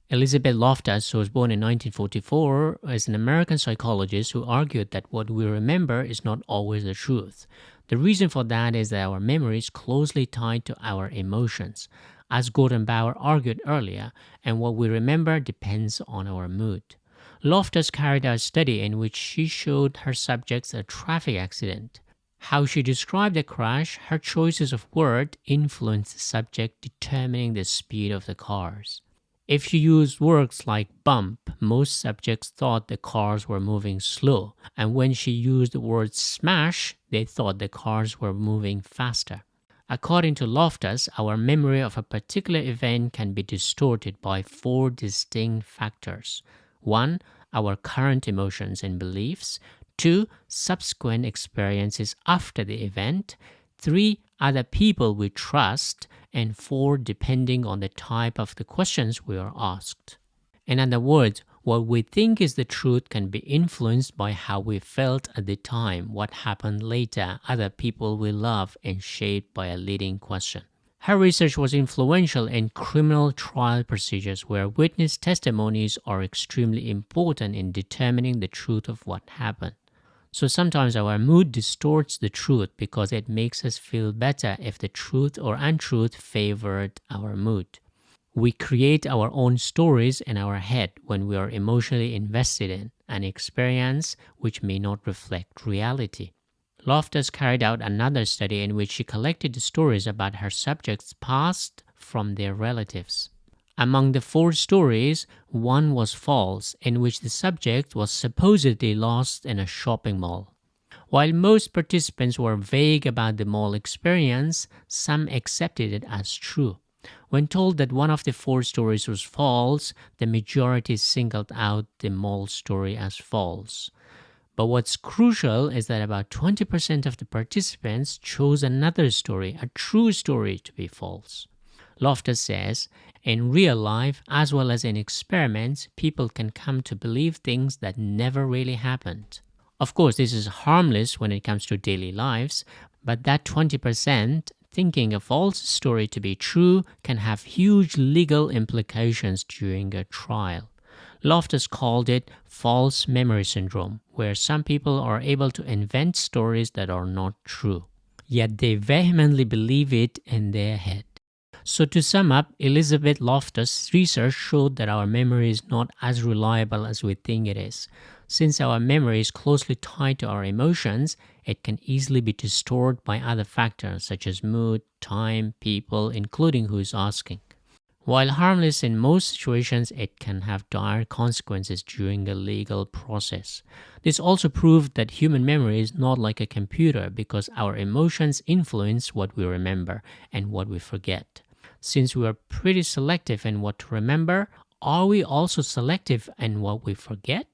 Elizabeth Loftus, who was born in 1944, is an American psychologist who argued that what we remember is not always the truth. The reason for that is that our memory is closely tied to our emotions, as Gordon Bauer argued earlier, and what we remember depends on our mood. Loftus carried out a study in which she showed her subjects a traffic accident. How she described the crash, her choices of word influenced the subject, determining the speed of the cars. If she used words like bump, most subjects thought the cars were moving slow, and when she used the word smash, they thought the cars were moving faster. According to Loftus, our memory of a particular event can be distorted by 4 distinct factors. 1. Our current emotions and beliefs. 2. Subsequent experiences after the event. 3. Other people we trust. And 4. Depending on the type of the questions we are asked. In other words, what we think is the truth can be influenced by how we felt at the time, what happened later, other people we love, and shaped by a leading question. Her research was influential in criminal trial procedures where witness testimonies are extremely important in determining the truth of what happened. So sometimes our mood distorts the truth because it makes us feel better if the truth or untruth favored our mood. We create our own stories in our head when we are emotionally invested in an experience which may not reflect reality. Loftus carried out another study in which she collected the stories about her subjects past from their relatives. Among the 4 stories, one was false, in which the subject was supposedly lost in a shopping mall. While most participants were vague about the mall experience, some accepted it as true. When told that one of the 4 stories was false, the majority singled out the mall story as false. But what's crucial is that about 20% of the participants chose another story, a true story, to be false. Loftus says, in real life, as well as in experiments, people can come to believe things that never really happened. Of course, this is harmless when it comes to daily lives, but that 20% thinking a false story to be true can have huge legal implications during a trial. Loftus called it false memory syndrome, where some people are able to invent stories that are not true, yet they vehemently believe it in their head. So to sum up, Elizabeth Loftus' research showed that our memory is not as reliable as we think it is. Since our memory is closely tied to our emotions, it can easily be distorted by other factors such as mood, time, people, including who is asking. While harmless in most situations, it can have dire consequences during a legal process. This also proved that human memory is not like a computer because our emotions influence what we remember and what we forget. Since we are pretty selective in what to remember, are we also selective in what we forget?